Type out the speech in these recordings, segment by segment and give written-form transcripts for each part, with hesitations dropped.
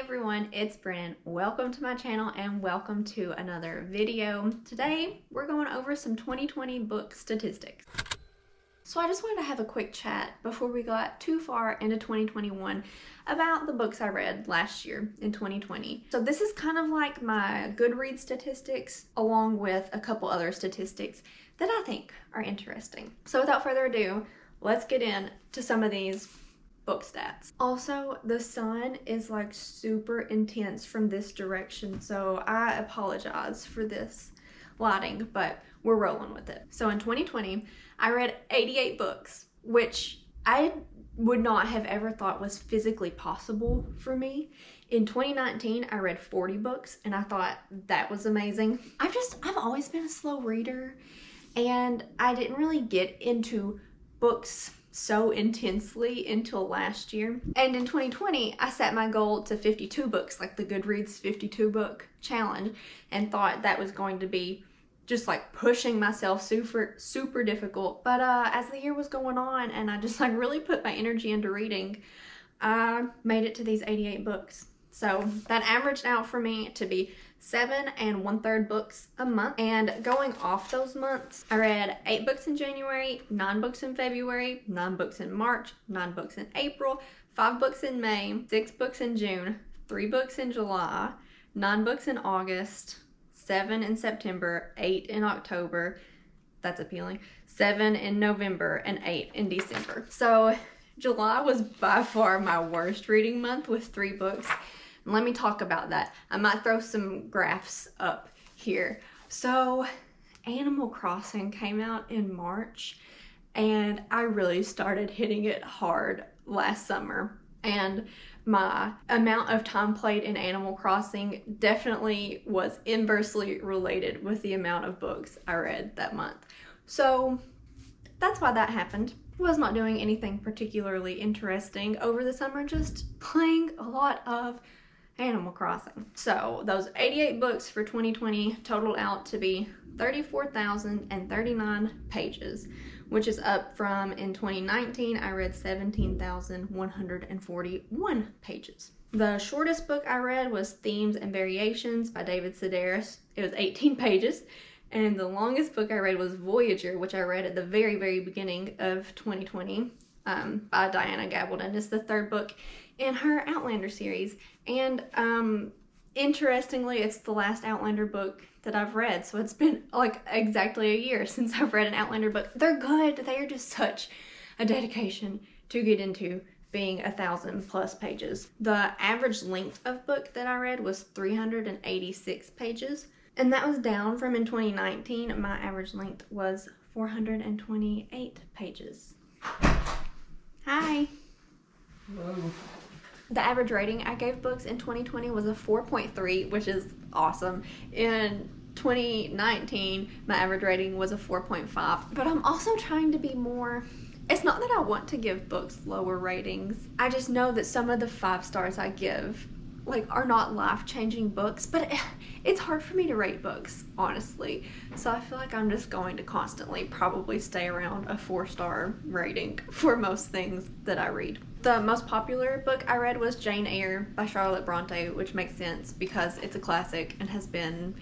everyone, it's Brennan. Welcome to my channel and welcome to another video. Today we're going over some 2020 book statistics. So I just wanted to have a quick chat before we got too far into 2021 about the books I read last year in 2020. So this is kind of like my Goodreads statistics along with a couple other statistics that I think are interesting. So without further ado, let's get into some of these book stats. Also, the sun is like super intense from this direction, so I apologize for this lighting, but we're rolling with it. So in 2020, I read 88 books, which I would not have ever thought was physically possible for me. In 2019, I read 40 books, and I thought that was amazing. I've always been a slow reader, and I didn't really get into books so intensely until last year. And in 2020, I set my goal to 52 books, like the Goodreads 52 book challenge, and thought that was going to be just like pushing myself super difficult. But as the year was going on and I just like really put my energy into reading, I made it to these 88 books. So that averaged out for me to be 7 1/3 books a month. And going off those months, I read 8 books in January, 9 books in February, 9 books in March, 9 books in April, 5 books in May, 6 books in June, 3 books in July, 9 books in August, 7 in September, 8 in October, that's appealing, 7 in November, and 8 in December. So July was by far my worst reading month with 3 books. Let me talk about that. I might throw some graphs up here. So Animal Crossing came out in March and I really started hitting it hard last summer. And my amount of time played in Animal Crossing definitely was inversely related with the amount of books I read that month. So that's why that happened. I was not doing anything particularly interesting over the summer, just playing a lot of Animal Crossing. So those 88 books for 2020 totaled out to be 34,039 pages, which is up from in 2019 I read 17,141 pages. The shortest book I read was Themes and Variations by David Sedaris. It was 18 pages. And the longest book I read was Voyager, which I read at the very beginning of 2020 by Diana Gabaldon. It's the 3rd book in her Outlander series. And interestingly, it's the last Outlander book that I've read. So it's been like exactly a year since I've read an Outlander book. They're good. They are just such a dedication to get into being 1,000+ pages. The average length of book that I read was 386 pages. And that was down from in 2019. My average length was 428 pages. Hi. Hello. The average rating I gave books in 2020 was a 4.3, which is awesome. In 2019, my average rating was a 4.5. But I'm also trying to be more... It's not that I want to give books lower ratings. I just know that some of the 5 stars I give are not life-changing books, but it's hard for me to rate books, honestly. So I feel like I'm just going to constantly probably stay around a 4-star rating for most things that I read. The most popular book I read was Jane Eyre by Charlotte Bronte, which makes sense because it's a classic and has been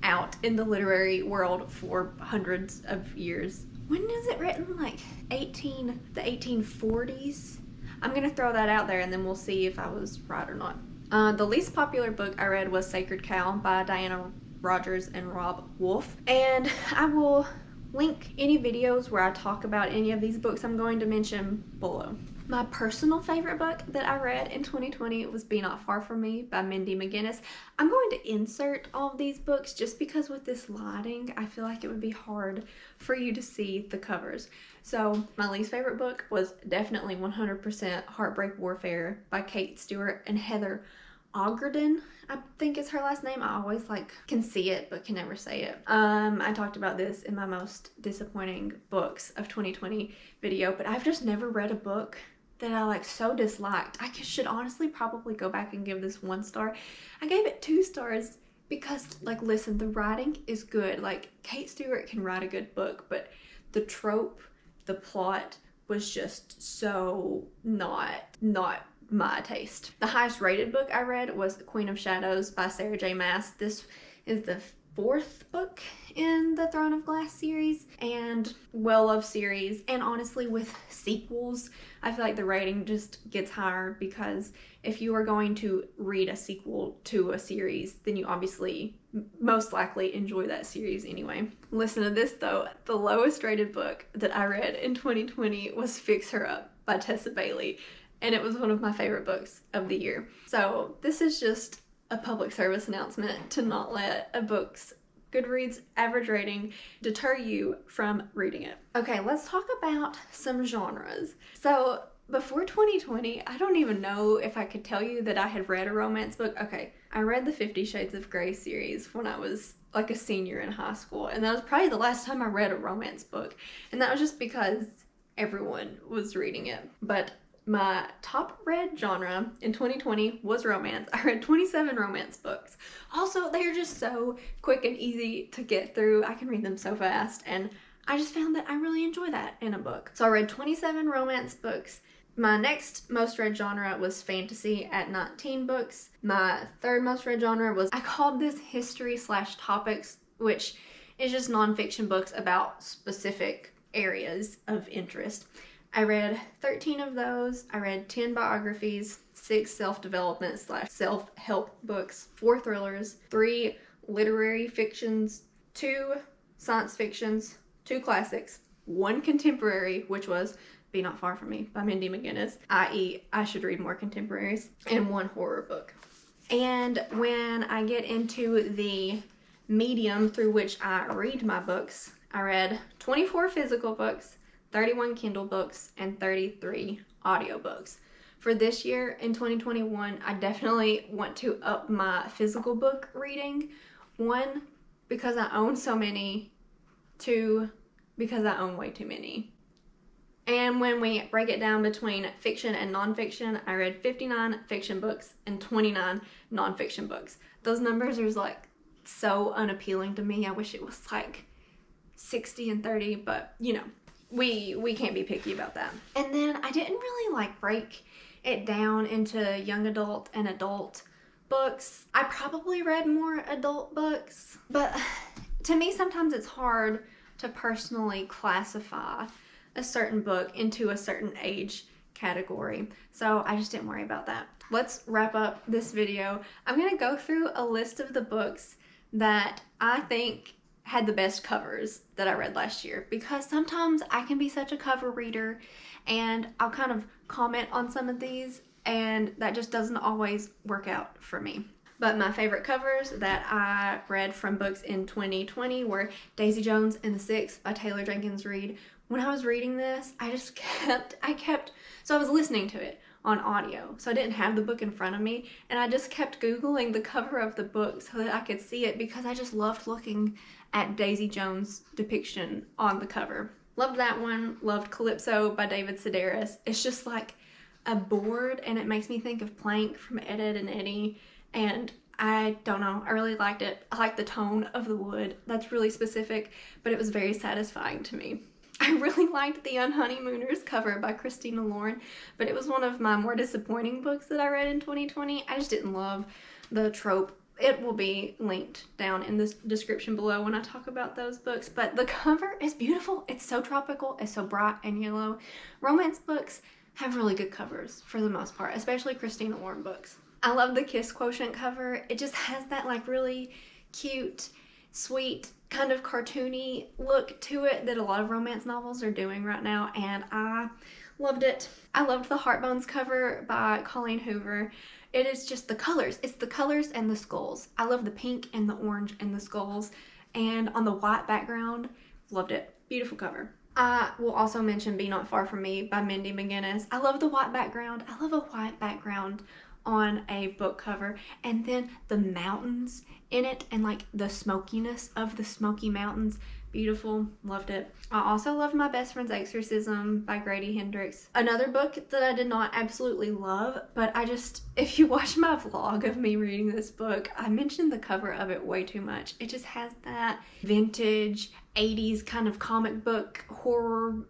out in the literary world for hundreds of years. When is it written? Like the 1840s? I'm gonna throw that out there and then we'll see if I was right or not. The least popular book I read was Sacred Cow by Diana Rodgers and Rob Wolf. And I will link any videos where I talk about any of these books I'm going to mention below. My personal favorite book that I read in 2020 was Be Not Far From Me by Mindy McGinnis. I'm going to insert all of these books just because with this lighting, I feel like it would be hard for you to see the covers. So my least favorite book was definitely 100% Heartbreak Warfare by Kate Stewart and Heather Ogden, I think is her last name. I always can see it but can never say it. I talked about this in my most disappointing books of 2020 video, but I've just never read a book that I so disliked. I should honestly probably go back and give this 1 star. I gave it 2 stars because listen, the writing is good. Kate Stewart can write a good book, but the trope, the plot was just so not my taste. The highest rated book I read was Queen of Shadows by Sarah J Maas. This is the 4th book in the Throne of Glass series and well-loved series, and honestly with sequels I feel like the rating just gets higher, because if you are going to read a sequel to a series, then you obviously most likely enjoy that series anyway. Listen to this though, the lowest rated book that I read in 2020 was Fix Her Up by Tessa Bailey, and it was one of my favorite books of the year. So this is just a public service announcement to not let a book's Goodreads average rating deter you from reading it. Okay, let's talk about some genres. So before 2020, I don't even know if I could tell you that I had read a romance book. Okay, I read the 50 Shades of Grey series when I was like a senior in high school, and that was probably the last time I read a romance book, and that was just because everyone was reading it. But my top read genre in 2020 was romance. I read 27 romance books. Also, they're just so quick and easy to get through. I can read them so fast, and I just found that I really enjoy that in a book. So I read 27 romance books. My next most read genre was fantasy at 19 books. My third most read genre was, I called this history/topics, which is just nonfiction books about specific areas of interest. I read 13 of those. I read 10 biographies, 6 self-development/self-help books, 4 thrillers, 3 literary fictions, 2 science fictions, 2 classics, 1 contemporary, which was Be Not Far From Me by Mindy McGinnis, i.e. I should read more contemporaries, and 1 horror book. And when I get into the medium through which I read my books, I read 24 physical books, 31 Kindle books, and 33 audiobooks. For this year, in 2021, I definitely want to up my physical book reading. 1, because I own so many. 2, because I own way too many. And when we break it down between fiction and nonfiction, I read 59 fiction books and 29 nonfiction books. Those numbers are like so unappealing to me. I wish it was like 60 and 30, but you know, we can't be picky about that. And then I didn't really like break it down into young adult and adult books. I probably read more adult books, but to me sometimes it's hard to personally classify a certain book into a certain age category. So I just didn't worry about that. Let's wrap up this video. I'm gonna go through a list of the books that I think had the best covers that I read last year, because sometimes I can be such a cover reader and I'll kind of comment on some of these, and that just doesn't always work out for me. But my favorite covers that I read from books in 2020 were Daisy Jones and the Six by Taylor Jenkins Reid. When I was reading this, I was listening to it on audio, so I didn't have the book in front of me, and I just kept Googling the cover of the book so that I could see it, because I just loved looking at Daisy Jones' depiction on the cover. Loved that one. Loved Calypso by David Sedaris. It's just like a board, and it makes me think of Plank from Ed, Edd n Eddy, and I don't know, I really liked it. I like the tone of the wood. That's really specific, but it was very satisfying to me. I really liked The Unhoneymooners cover by Christina Lauren, but it was one of my more disappointing books that I read in 2020. I just didn't love the trope. It will be linked down in the description below when I talk about those books, but the cover is beautiful. It's so tropical, it's so bright and yellow. Romance books have really good covers for the most part, especially Christina Lauren books. I love the Kiss Quotient cover. It just has that like really cute, sweet, kind of cartoony look to it that a lot of romance novels are doing right now, and I loved it. I loved the Heartbones cover by Colleen Hoover. It is just the colors. It's the colors and the skulls. I love the pink and the orange and the skulls, and on the white background, loved it. Beautiful cover. I will also mention Be Not Far From Me by Mindy McGinnis. I love the white background. I love a white background on a book cover, and then the mountains in it and like the smokiness of the Smoky Mountains. Beautiful. Loved it. I also loved My Best Friend's Exorcism by Grady Hendrix. Another book that I did not absolutely love, but if you watch my vlog of me reading this book, I mentioned the cover of it way too much. It just has that vintage 80s kind of comic book horror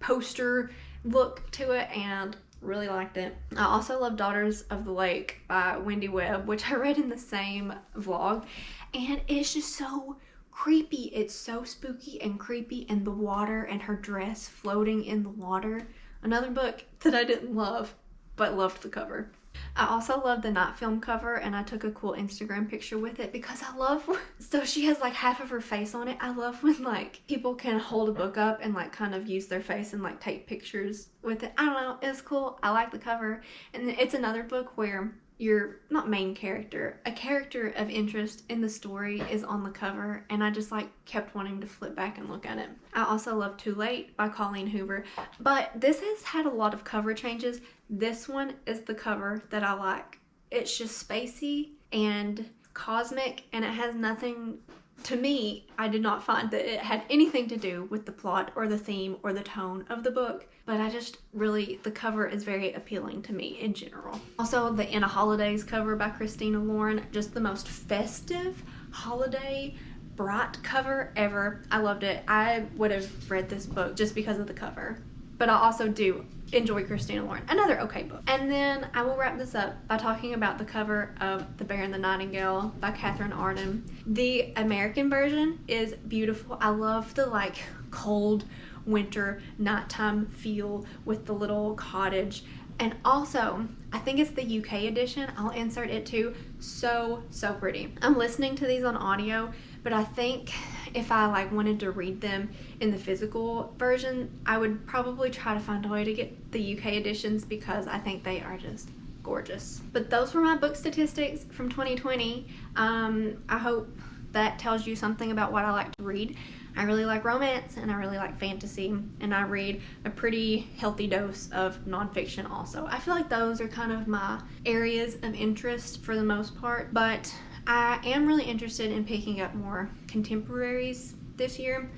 poster look to it, and Really liked it. I also love Daughters of the Lake by Wendy Webb, which I read in the same vlog, and it's just so creepy. It's so spooky and creepy, and the water and her dress floating in the water. Another book that I didn't love, but loved the cover. I also love the Night Film cover, and I took a cool Instagram picture with it because I love, so she has like half of her face on it. I love when like people can hold a book up and like kind of use their face and like take pictures with it. I don't know, it's cool. I like the cover. And it's another book where your, not main character, a character of interest in the story is on the cover, and I just like kept wanting to flip back and look at it. I also love Too Late by Colleen Hoover, but this has had a lot of cover changes. This one is the cover that I like. It's just spacey and cosmic, and it has nothing, to me, I did not find that it had anything to do with the plot or the theme or the tone of the book, but I just really, the cover is very appealing to me in general. Also, the In a Holidays cover by Christina Lauren, just the most festive holiday bright cover ever. I loved it. I would have read this book just because of the cover, but I also do enjoy Christina Lauren. Another okay book. And then I will wrap this up by talking about the cover of The Bear and the Nightingale by Katherine Arden. The American version is beautiful. I love the like cold winter nighttime feel with the little cottage. And also, I think it's the UK edition. I'll insert it too. So pretty. I'm listening to these on audio, but I think if I like wanted to read them in the physical version, I would probably try to find a way to get the UK editions because I think they are just gorgeous. But those were my book statistics from 2020. I hope that tells you something about what I like to read. I really like romance, and I really like fantasy, and I read a pretty healthy dose of nonfiction also. I feel like those are kind of my areas of interest for the most part, but I am really interested in picking up more contemporaries this year.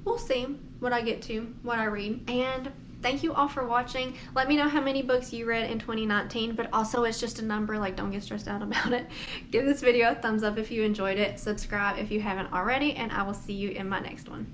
We'll see what I get to, what I read. And thank you all for watching. Let me know how many books you read in 2019, but also it's just a number, like don't get stressed out about it. Give this video a thumbs up if you enjoyed it, subscribe if you haven't already, and I will see you in my next one.